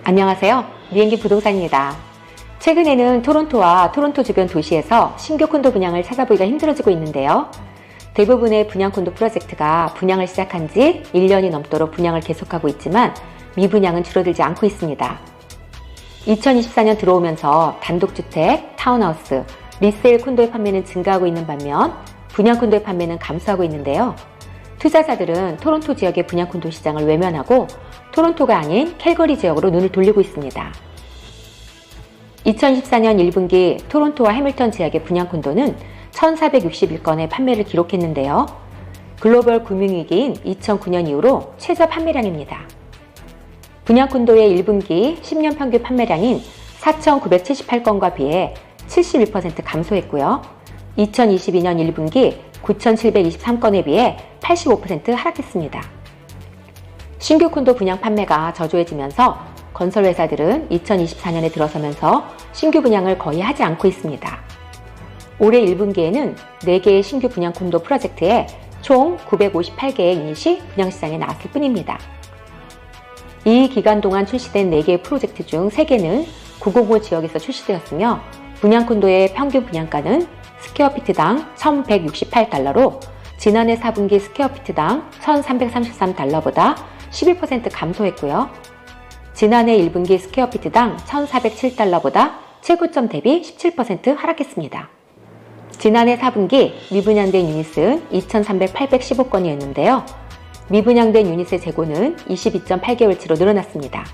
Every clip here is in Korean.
안녕하세요. 미행기 부동산입니다. 최근에는 토론토와 토론토 주변 도시에서 신규 콘도 분양을 찾아보기가 힘들어지고 있는데요. 대부분의 분양 콘도 프로젝트가 분양을 시작한 지 1년이 넘도록 분양을 계속하고 있지만 미분양은 줄어들지 않고 있습니다. 2024년 들어오면서 단독주택, 타운하우스, 리세일 콘도의 판매는 증가하고 있는 반면 분양 콘도의 판매는 감소하고 있는데요. 투자자들은 토론토 지역의 분양 콘도 시장을 외면하고 토론토가 아닌 캘거리 지역으로 눈을 돌리고 있습니다. 2014년 1분기 토론토와 해밀턴 지역의 분양 콘도는 1,461건의 판매를 기록했는데요. 글로벌 금융위기인 2009년 이후로 최저 판매량입니다. 분양 콘도의 1분기 10년 평균 판매량인 4,978건과 비해 71% 감소했고요. 2022년 1분기 9,723건에 비해 85% 하락했습니다. 신규 콘도 분양 판매가 저조해지면서 건설회사들은 2024년에 들어서면서 신규 분양을 거의 하지 않고 있습니다. 올해 1분기에는 4개의 신규 분양 콘도 프로젝트에 총 958개의 유닛이 분양시장에 나왔을 뿐입니다. 이 기간 동안 출시된 4개의 프로젝트 중 3개는 905 지역에서 출시되었으며 분양 콘도의 평균 분양가는 스퀘어피트당 1,168달러로 지난해 4분기 스퀘어피트당 1,333달러보다 11% 감소했고요. 지난해 1분기 스퀘어피트당 1,407달러보다 최고점 대비 17% 하락했습니다. 지난해 4분기 미분양된 유닛은 2,815건이었는데요. 미분양된 유닛의 재고는 22.8개월치로 늘어났습니다.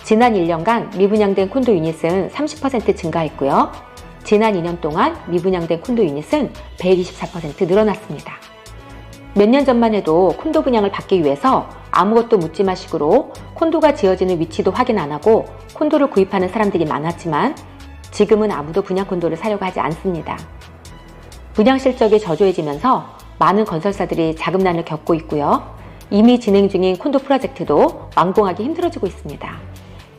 지난 1년간 미분양된 콘도 유닛은 30% 증가했고요. 지난 2년 동안 미분양된 콘도 유닛은 124% 늘어났습니다. 몇 년 전만 해도 콘도 분양을 받기 위해서 아무것도 묻지 마 식으로 콘도가 지어지는 위치도 확인 안 하고 콘도를 구입하는 사람들이 많았지만 지금은 아무도 분양 콘도를 사려고 하지 않습니다. 분양 실적이 저조해지면서 많은 건설사들이 자금난을 겪고 있고요. 이미 진행 중인 콘도 프로젝트도 완공하기 힘들어지고 있습니다.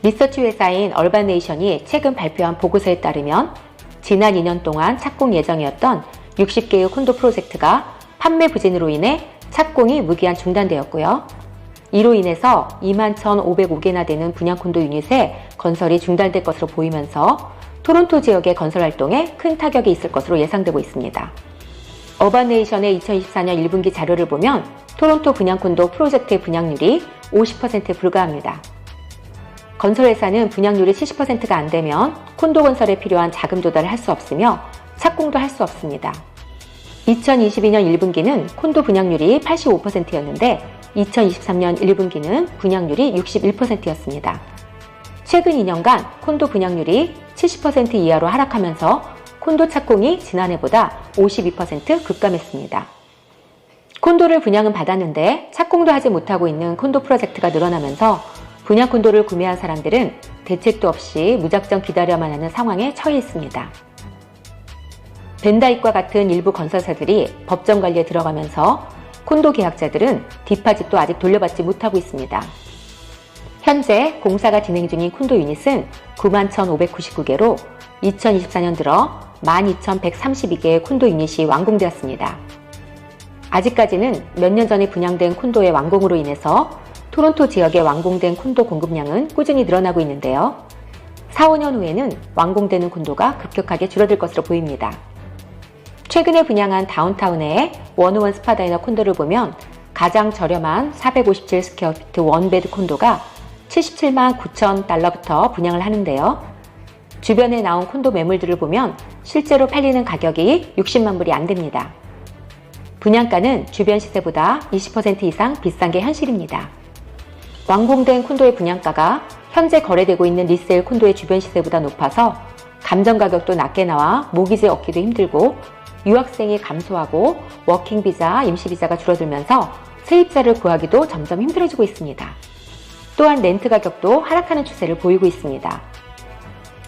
리서치 회사인 얼바네이션이 최근 발표한 보고서에 따르면 지난 2년 동안 착공 예정이었던 60개의 콘도 프로젝트가 판매 부진으로 인해 착공이 무기한 중단되었고요. 이로 인해서 21,505개나 되는 분양 콘도 유닛의 건설이 중단될 것으로 보이면서 토론토 지역의 건설 활동에 큰 타격이 있을 것으로 예상되고 있습니다. 어바네이션의 2024년 1분기 자료를 보면 토론토 분양 콘도 프로젝트의 분양률이 50%에 불과합니다. 건설회사는 분양률이 70%가 안 되면 콘도 건설에 필요한 자금 조달을 할 수 없으며 착공도 할 수 없습니다. 2022년 1분기는 콘도 분양률이 85%였는데 2023년 1분기는 분양률이 61%였습니다. 최근 2년간 콘도 분양률이 70% 이하로 하락하면서 콘도 착공이 지난해보다 52% 급감했습니다. 콘도를 분양은 받았는데 착공도 하지 못하고 있는 콘도 프로젝트가 늘어나면서 분양 콘도를 구매한 사람들은 대책도 없이 무작정 기다려야만 하는 상황에 처해 있습니다. 벤다익과 같은 일부 건설사들이 법정 관리에 들어가면서 콘도 계약자들은 디파짓도 아직 돌려받지 못하고 있습니다. 현재 공사가 진행 중인 콘도 유닛은 91,599개로 2024년 들어 12,132개의 콘도 유닛이 완공되었습니다. 아직까지는 몇 년 전에 분양된 콘도의 완공으로 인해서 토론토 지역의 완공된 콘도 공급량은 꾸준히 늘어나고 있는데요. 4, 5년 후에는 완공되는 콘도가 급격하게 줄어들 것으로 보입니다. 최근에 분양한 다운타운의 원오원 스파다이너 콘도를 보면 가장 저렴한 457 스퀘어피트 원베드 콘도가 77만 9천 달러부터 분양을 하는데요. 주변에 나온 콘도 매물들을 보면 실제로 팔리는 가격이 60만 불이 안 됩니다. 분양가는 주변 시세보다 20% 이상 비싼 게 현실입니다. 완공된 콘도의 분양가가 현재 거래되고 있는 리세일 콘도의 주변 시세보다 높아서 감정 가격도 낮게 나와 모기지 얻기도 힘들고 유학생이 감소하고 워킹비자, 임시비자가 줄어들면서 세입자를 구하기도 점점 힘들어지고 있습니다. 또한 렌트 가격도 하락하는 추세를 보이고 있습니다.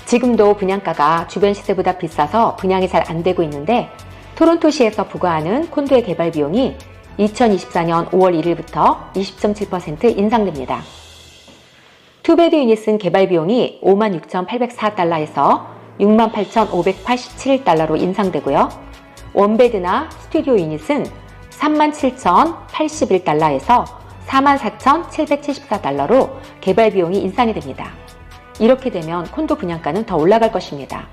지금도 분양가가 주변 시세보다 비싸서 분양이 잘 안 되고 있는데 토론토시에서 부과하는 콘도의 개발 비용이 2024년 5월 1일부터 20.7% 인상됩니다. 투베드 유닛은 개발 비용이 56,804달러에서 68,587달러로 인상되고요. 원베드나 스튜디오 유닛은 37,081달러에서 44,774달러로 개발 비용이 인상이 됩니다. 이렇게 되면 콘도 분양가는 더 올라갈 것입니다.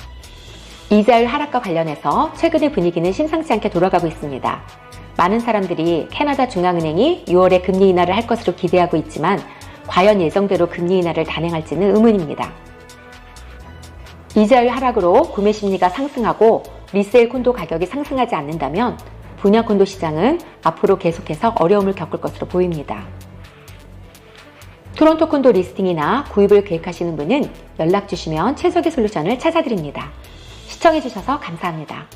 이자율 하락과 관련해서 최근의 분위기는 심상치 않게 돌아가고 있습니다. 많은 사람들이 캐나다 중앙은행이 6월에 금리 인하를 할 것으로 기대하고 있지만 과연 예정대로 금리 인하를 단행할지는 의문입니다. 이자율 하락으로 구매 심리가 상승하고 리세일 콘도 가격이 상승하지 않는다면 분양 콘도 시장은 앞으로 계속해서 어려움을 겪을 것으로 보입니다. 토론토 콘도 리스팅이나 구입을 계획하시는 분은 연락 주시면 최적의 솔루션을 찾아드립니다. 시청해주셔서 감사합니다.